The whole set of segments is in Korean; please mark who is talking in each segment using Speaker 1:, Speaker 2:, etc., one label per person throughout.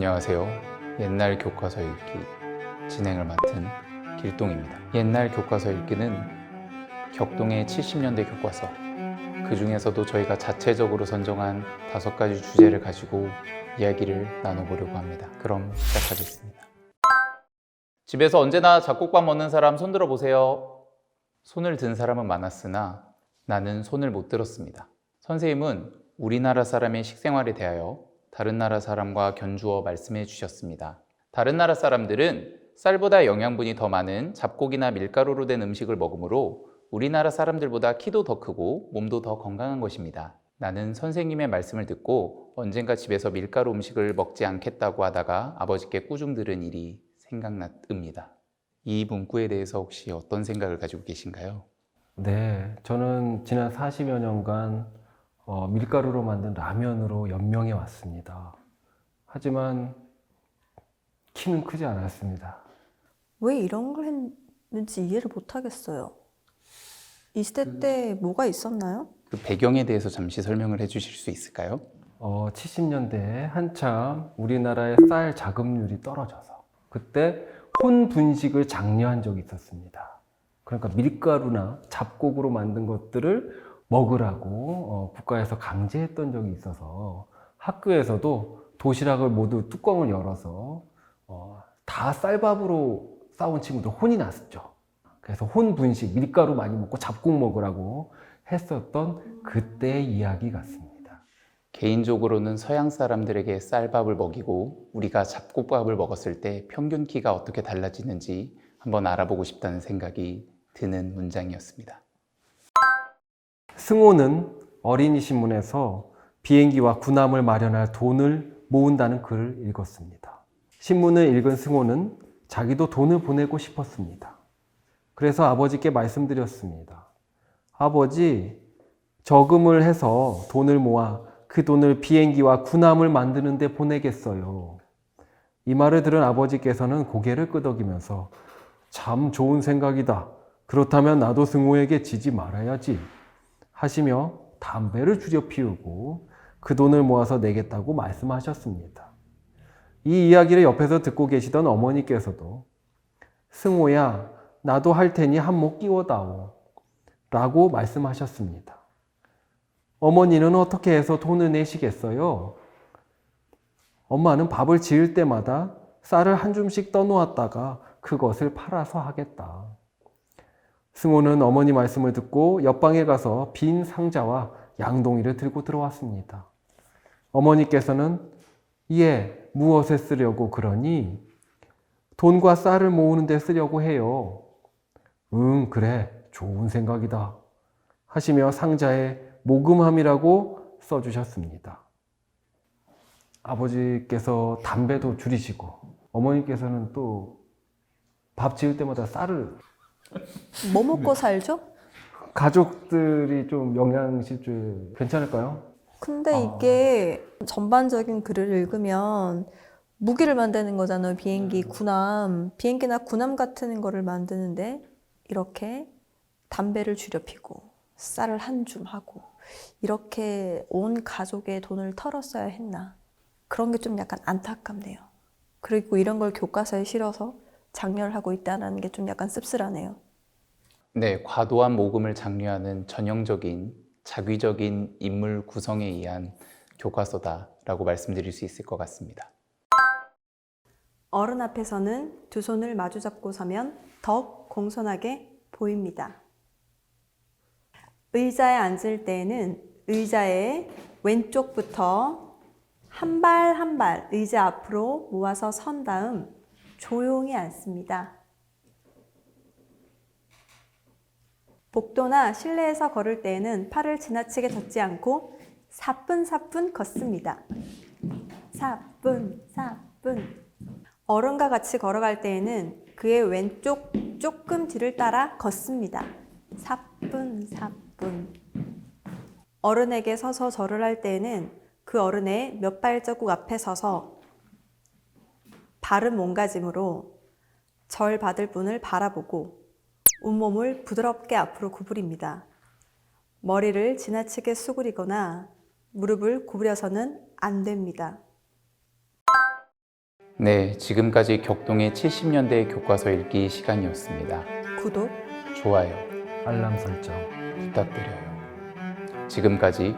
Speaker 1: 안녕하세요. 옛날 교과서 읽기 진행을 맡은 길동입니다. 옛날 교과서 읽기는 격동의 70년대 교과서, 그 중에서도 저희가 자체적으로 선정한 5가지 주제를 가지고 이야기를 나눠보려고 합니다. 그럼 시작하겠습니다. 집에서 언제나 잡곡밥 먹는 사람 손 들어보세요. 손을 든 사람은 많았으나 나는 손을 못 들었습니다. 선생님은 우리나라 사람의 식생활에 대하여 다른 나라 사람과 견주어 말씀해 주셨습니다. 다른 나라 사람들은 쌀보다 영양분이 더 많은 잡곡이나 밀가루로 된 음식을 먹으므로 우리나라 사람들보다 키도 더 크고 몸도 더 건강한 것입니다. 나는 선생님의 말씀을 듣고 언젠가 집에서 밀가루 음식을 먹지 않겠다고 하다가 아버지께 꾸중 들은 일이 생각납니다. 이 문구에 대해서 혹시 어떤 생각을 가지고 계신가요?
Speaker 2: 네, 저는 지난 40여 년간 밀가루로 만든 라면으로 연명해 왔습니다. 하지만 키는 크지 않았습니다.
Speaker 3: 왜 이런 걸 했는지 이해를 못 하겠어요. 이 시대 때 뭐가 있었나요?
Speaker 1: 그 배경에 대해서 잠시 설명을 해주실 수 있을까요?
Speaker 2: 70년대에 한참 우리나라의 쌀 자급률이 떨어져서 그때 혼 분식을 장려한 적이 있었습니다. 그러니까 밀가루나 잡곡으로 만든 것들을 먹으라고 국가에서 강제했던 적이 있어서 학교에서도 도시락을 모두 뚜껑을 열어서 다 쌀밥으로 싸운 친구들 혼이 났었죠. 그래서 혼 분식, 밀가루 많이 먹고 잡곡 먹으라고 했었던 그때의 이야기 같습니다.
Speaker 1: 개인적으로는 서양 사람들에게 쌀밥을 먹이고 우리가 잡곡밥을 먹었을 때 평균 키가 어떻게 달라지는지 한번 알아보고 싶다는 생각이 드는 문장이었습니다.
Speaker 2: 승호는 어린이 신문에서 비행기와 군함을 마련할 돈을 모은다는 글을 읽었습니다. 신문을 읽은 승호는 자기도 돈을 보내고 싶었습니다. 그래서 아버지께 말씀드렸습니다. 아버지, 저금을 해서 돈을 모아 그 돈을 비행기와 군함을 만드는 데 보내겠어요. 이 말을 들은 아버지께서는 고개를 끄덕이면서 참 좋은 생각이다. 그렇다면 나도 승호에게 지지 말아야지. 하시며 담배를 줄여 피우고 그 돈을 모아서 내겠다고 말씀하셨습니다. 이 이야기를 옆에서 듣고 계시던 어머니께서도 승호야, 나도 할 테니 한몫 끼워다오 라고 말씀하셨습니다. 어머니는 어떻게 해서 돈을 내시겠어요? 엄마는 밥을 지을 때마다 쌀을 한 줌씩 떠놓았다가 그것을 팔아서 하겠다. 승호는 어머니 말씀을 듣고 옆방에 가서 빈 상자와 양동이를 들고 들어왔습니다. 어머니께서는 얘 무엇에 쓰려고 그러니? 돈과 쌀을 모으는 데 쓰려고 해요. 그래, 좋은 생각이다. 하시며 상자에 모금함이라고 써주셨습니다. 아버지께서 담배도 줄이시고 어머니께서는 또 밥 지을 때마다 쌀을
Speaker 3: 뭐 먹고 살죠?
Speaker 2: 가족들이 좀 영양실조에 괜찮을까요?
Speaker 3: 근데 이게 전반적인 글을 읽으면 무기를 만드는 거잖아요. 비행기, 군함. 비행기나 군함 같은 거를 만드는데 이렇게 담배를 줄여 피고 쌀을 한 줌 하고 이렇게 온 가족의 돈을 털었어야 했나. 그런 게 좀 약간 안타깝네요. 그리고 이런 걸 교과서에 실어서 장려하고 있다는 게 좀 약간 씁쓸하네요.
Speaker 1: 네, 과도한 모금을 장려하는 전형적인 자귀적인 인물 구성에 의한 교과서다라고 말씀드릴 수 있을 것 같습니다.
Speaker 3: 어른 앞에서는 두 손을 마주 잡고 서면 더욱 공손하게 보입니다. 의자에 앉을 때에는 의자의 왼쪽부터 한 발 한 발 의자 앞으로 모아서 선 다음 조용히 앉습니다. 복도나 실내에서 걸을 때에는 팔을 지나치게 젓지 않고 사뿐사뿐 걷습니다. 사뿐사뿐. 어른과 같이 걸어갈 때에는 그의 왼쪽 조금 뒤를 따라 걷습니다. 사뿐사뿐. 어른에게 서서 절을 할 때에는 그 어른의 몇 발자국 앞에 서서 바른 몸가짐으로 절 받을 분을 바라보고 온몸을 부드럽게 앞으로 구부립니다. 머리를 지나치게 수그리거나 무릎을 구부려서는 안 됩니다.
Speaker 1: 네, 지금까지 격동의 70년대 교과서 읽기 시간이었습니다.
Speaker 3: 구독.
Speaker 1: 좋아요
Speaker 2: 알람 설정.
Speaker 1: 부탁드려요. 지금까지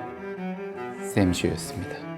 Speaker 1: 쌤슈였습니다.